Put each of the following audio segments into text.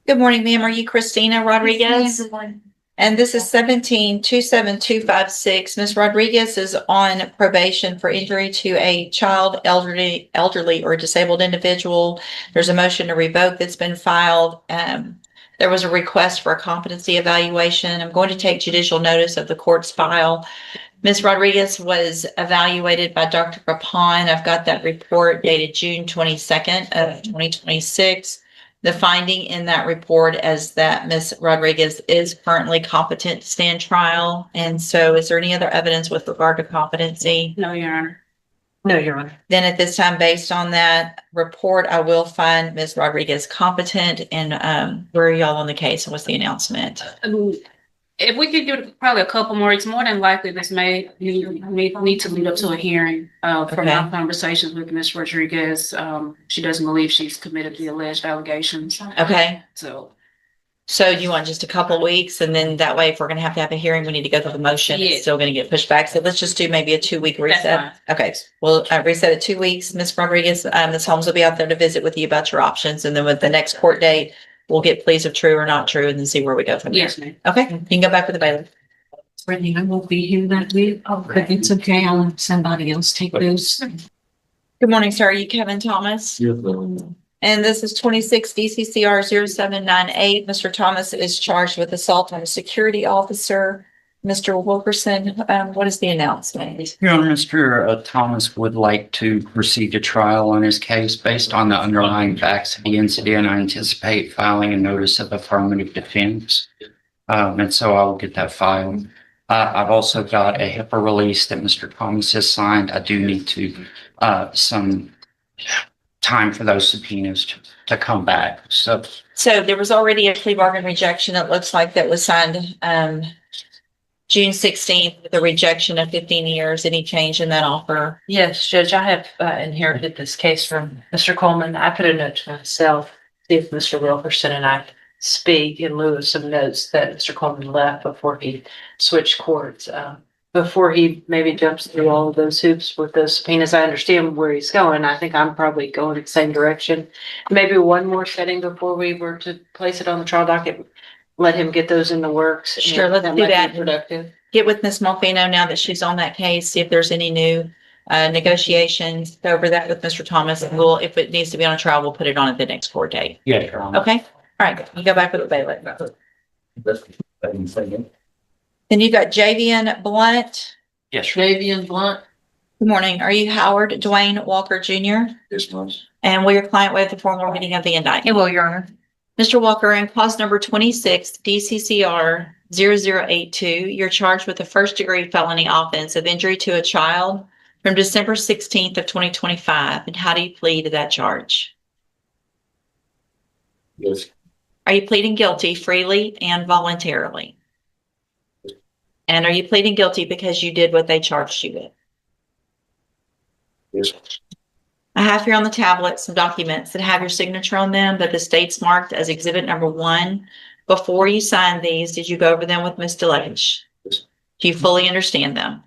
Good morning, ma'am. Are you Christina Rodriguez? Good morning. And this is 17-27256. Ms. Rodriguez is on probation for injury to a child, elderly or disabled individual. There's a motion to revoke that's been filed. There was a request for a competency evaluation. I'm going to take judicial notice of the court's file. Ms. Rodriguez was evaluated by Dr. Rapon. I've got that report dated June 22nd of 2026. The finding in that report is that Ms. Rodriguez is currently competent to stand trial. And so is there any other evidence with regard to competency? No, Your Honor. No, Your Honor. Then at this time, based on that report, I will find Ms. Rodriguez competent. And where are y'all on the case? And what's the announcement? If we could do probably a couple more, it's more than likely this may need to lead up to a hearing. From our conversations with Ms. Rodriguez, she doesn't believe she's committed the alleged allegations. Okay. So You want just a couple of weeks, and then that way, if we're going to have a hearing, we need to go through the motion. Yeah. It's still going to get pushed back. So let's just do maybe a 2-week reset. That's Okay. We'll reset it 2 weeks. Ms. Rodriguez, Ms. Holmes will be out there to visit with you about your options. And then with the next court date, we'll get pleas of true or not true and then see where we go from there. yes, ma'am. Okay. You can go back with the bailiff. Brittany, I won't be here that week, but it's okay. I'll let somebody else take those. Good morning, sir. Are you Kevin Thomas? Yes, ma'am. And this is 26 DCCR 0798. Mr. Thomas is charged with assault on a security officer. Mr. Wilkerson, what is the announcement? Your Honor, Mr. Thomas would like to proceed to trial on his case based on the underlying facts of the incident. I anticipate filing a notice of affirmative defense. And so I will get that filed. I've also got a HIPAA release that Mr. Thomas has signed. I do need to, some time for those subpoenas to come back. So there was already a plea bargain rejection. It looks like that was signed, June 16th with a rejection of 15 years. Any change in that offer? Yes, Judge, I have inherited this case from Mr. Coleman. I put a note to myself, see if Mr. Wilkerson and I speak in lieu of some notes that Mr. Coleman left before he switched courts. Before he maybe jumps through all of those hoops with those subpoenas, I understand where he's going. I think I'm probably going the same direction. Maybe one more setting before we were to place it on the trial docket. Let him get those in the works. Sure, let's do might be that. productive. Get with Ms. Malfino now that she's on that case, see if there's any new negotiations. Go over that with Mr. Thomas, and we'll, if it needs to be on a trial, we'll put it on at the next court date. yeah, Your Honor. Okay? All right, you go back with the bailiff. That's I didn't say it. Then you got Javian Blunt. Yes, Your Javian Blunt. Good morning. Are you Howard Dwayne Walker Jr.? Yes, ma'am. And will your client waive the formal reading of the indictment? It will, Your Honor. Mr. Walker, in clause number 26, DCCR 0082, you're charged with a first-degree felony offense of injury to a child from December 16th of 2025. And how do you plead to that charge? Yes. Are you pleading guilty freely and voluntarily? And are you pleading guilty because you did what they charged you with? Yes. I have here on the tablet some documents that have your signature on them, but the state's marked as exhibit number 1. Before you sign these, did you go over them with Ms. DeLage? Yes. Do you fully understand them?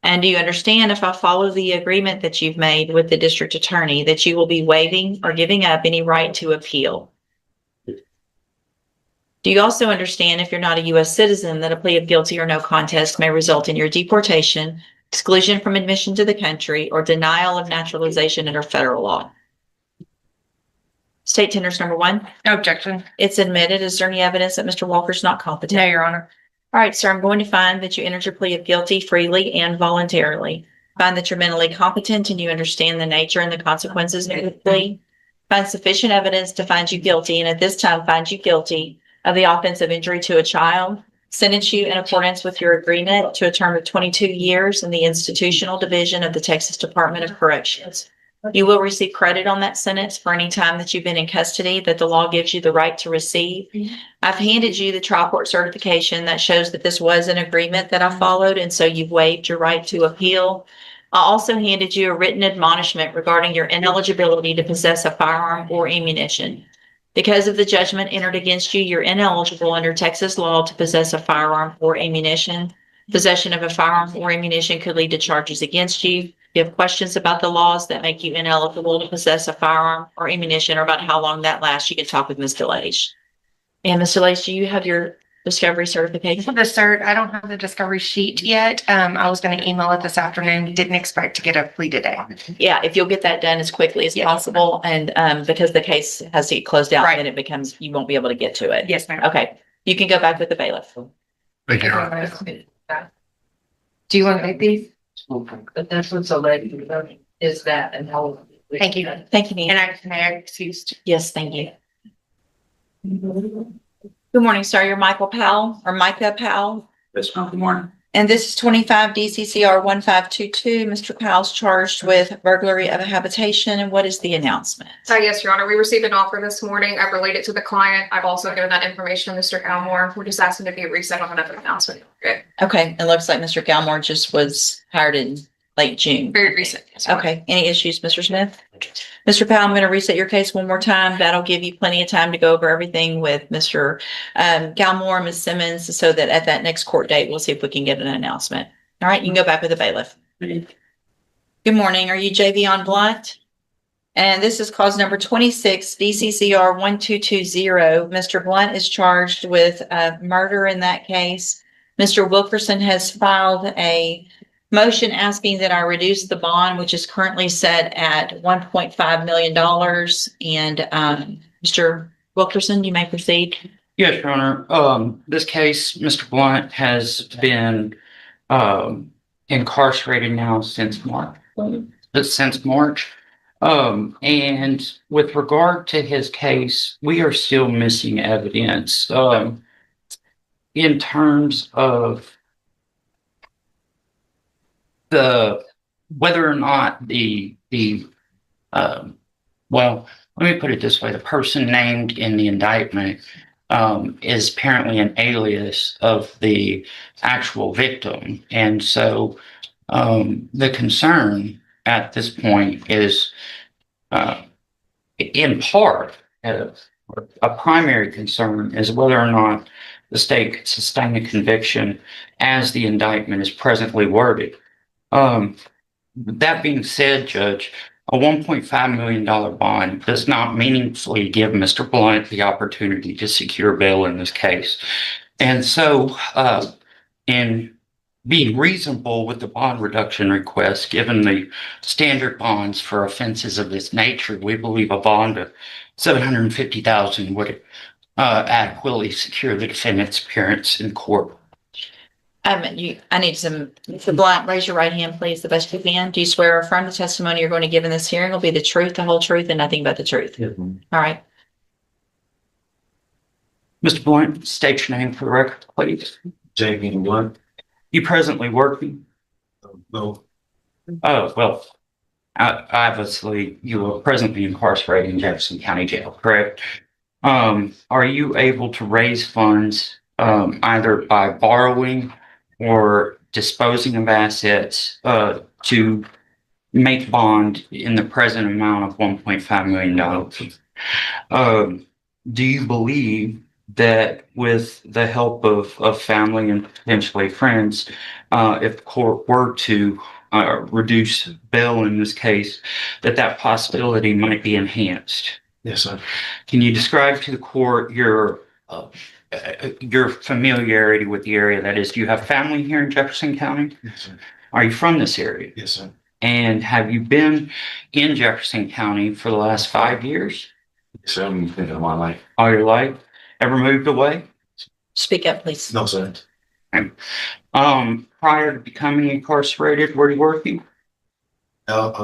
And do you understand, if I follow the agreement that you've made with the district attorney, that you will be waiving or giving up any right to appeal? Yes. Do you also understand, if you're not a U.S. citizen, that a plea of guilty or no contest may result in your deportation, exclusion from admission to the country, or denial of naturalization under federal law? State tenders number 1. No objection. It's admitted. Is there any evidence that Mr. Walker's not competent? No, Your Honor. All right, sir, I'm going to find that you entered your plea of guilty freely and voluntarily. Find that you're mentally competent and you understand the nature and the consequences of your plea. Find sufficient evidence to find you guilty, and at this time find you guilty of the offense of injury to a child. Sentence you in accordance with your agreement to a term of 22 years in the institutional division of the Texas Department of Corrections. You will receive credit on that sentence for any time that you've been in custody that the law gives you the right to receive. I've handed you the trial court certification that shows that this was an agreement that I followed, and so you've waived your right to appeal. I also handed you a written admonishment regarding your ineligibility to possess a firearm or ammunition. Because of the judgment entered against you, you're ineligible under Texas law to possess a firearm or ammunition. Possession of a firearm or ammunition could lead to charges against you. you have questions about the laws that make you ineligible to possess a firearm or ammunition, or about how long that lasts, you can talk with Ms. DeLage. And Ms. DeLage, do you have your discovery certification? The cert, I don't have the discovery sheet yet. I was going to email it this afternoon. Didn't expect to get a plea today. Yeah, if you'll get that done as quickly as Yes. possible, and because the case has to get closed out, Right. then it becomes, you won't be able to get to it. Yes, ma'am. Okay, you can go back with the bailiff. Thank you. Do you want to make these? But that's what's alleged is that and how. Thank you. Thank you, Nina. And I excused. Yes, thank you. Good morning, sir. You're Michael Powell or Micah Powell. Yes, good morning. And this is 25 DCCR 1522. Mr. Powell's charged with burglary of a habitation. And what is the announcement? Yes, Your Honor, we received an offer this morning. I've relayed to the client. I've also given that information to Mr. Galmore. We're just asking to be reset on another announcement. Okay. Okay, it looks like Mr. Galmore just was hired in late June. Very recent. Yes, Your Honor. Okay, any issues, Mr. Smith? Mr. Powell, I'm going to reset your case one more time. That'll give you plenty of time to go over everything with Mr. Galmore, Ms. Simmons, so that at that next court date, we'll see if we can get an announcement. All right, you can go back with the bailiff. Good morning. Are you JV on Blunt? And this is cause number 26, DCCR 1220. Mr. Blunt is charged with murder in that case. Mr. Wilkerson has filed a motion asking that I reduce the bond, which is currently set at $1.5 million. And Mr. Wilkerson, you may proceed. Yes, Your Honor. This case, Mr. Blunt has been incarcerated now since March. And with regard to his case, we are still missing evidence in terms of whether or not well, let me put it this way: the person named in the indictment is apparently an alias of the actual victim, and so the concern at this point is, in part, a primary concern is whether or not the state could sustain a conviction as the indictment is presently worded. That being said, Judge, a $1.5 million bond does not meaningfully give Mr. Blunt the opportunity to secure bail in this case. And so, in being reasonable with the bond reduction request, given the standard bonds for offenses of this nature, we believe a bond of $750,000 would adequately secure the defendant's appearance in court. I need some, Mr. Blunt, raise your right hand, please, the best you can. Do you swear or affirm the testimony you're going to give in this hearing will be the truth, the whole truth, and nothing but the truth? Yes, All right. Mr. Blunt, state your name for the record, please. JV Blunt. You presently working? No, Oh, well, obviously you are presently incarcerated in Jefferson County Jail, correct? Are you able to raise funds either by borrowing or disposing of assets to make bond in the present amount of $1.5 million? Do you believe that with the help of family and potentially friends, if the court were to reduce bail in this case, that possibility might be enhanced? yes, sir. Can you describe to the court your familiarity with the area? That is, do you have family here in Jefferson County? Yes, sir. Are you from this area? Yes, sir. And have you been in Jefferson County for the last 5 years? Yes, sir. I'm thinking of my life. All your life? Ever moved away? Speak up, please. No, sir. Prior to becoming incarcerated, were you working? Not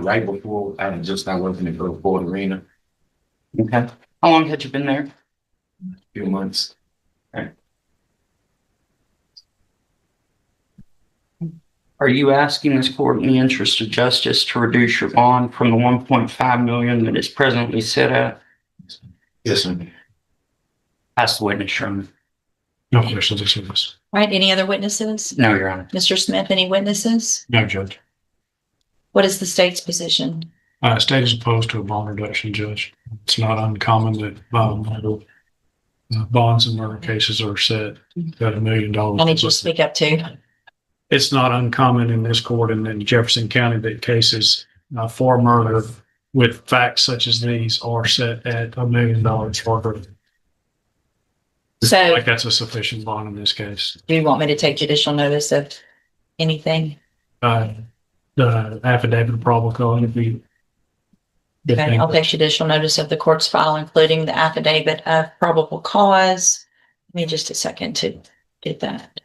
right before, I had just started working at the Ford Arena, Okay. How long had you been there? a few months. Are you asking this court in the interest of justice to reduce your bond from the $1.5 million that is presently set at? Yes, sir. Pass the witness, Your Honor. No questions or service. All right, any other witnesses? No, Your Honor. Mr. Smith, any witnesses? No, Judge. What is the state's position? State is opposed to a bond reduction, Judge. It's not uncommon that bonds in murder cases are set at $1 million. I need you to speak up too. it's not uncommon in this court and in Jefferson County that cases for murder with facts such as these are set at $1 million or greater. So Like that's a sufficient bond in this case. do you want me to take judicial notice of anything? The affidavit of probable cause would be. Okay, I'll take judicial notice of the court's file, including the affidavit of probable cause. Give me just a second to get that.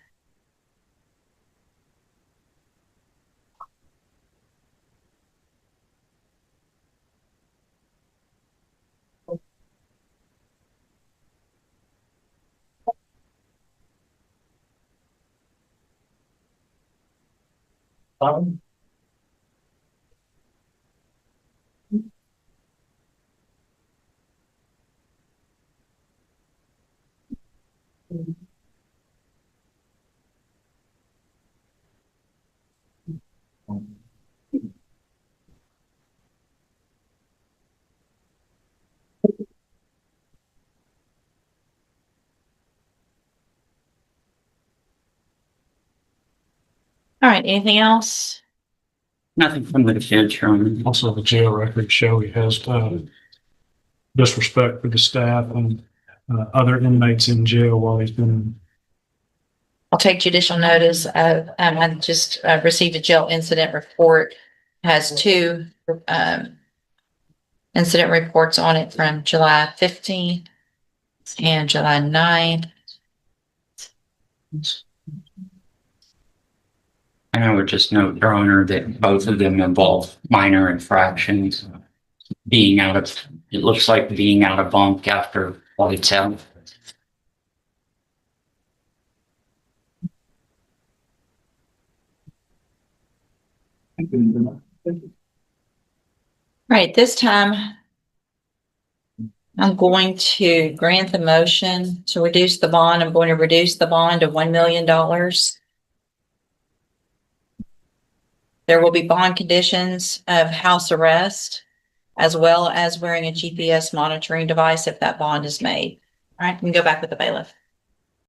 All right, anything else? Nothing from the defense, Your Honor. Also, the jail records show he has disrespect for the staff and other inmates in jail while he's been. I'll take judicial notice of, I just received a jail incident report. Has two incident reports on it from July 15th and July 9th. And I would just note, Your Honor, that both of them involve minor infractions. It looks like being out of bunk after lights out. Right, this time I'm going to grant the motion to reduce the bond. I'm going to reduce the bond to $1 million. There will be bond conditions of house arrest, as well as wearing a GPS monitoring device if that bond is made. All right, we can go back with the bailiff.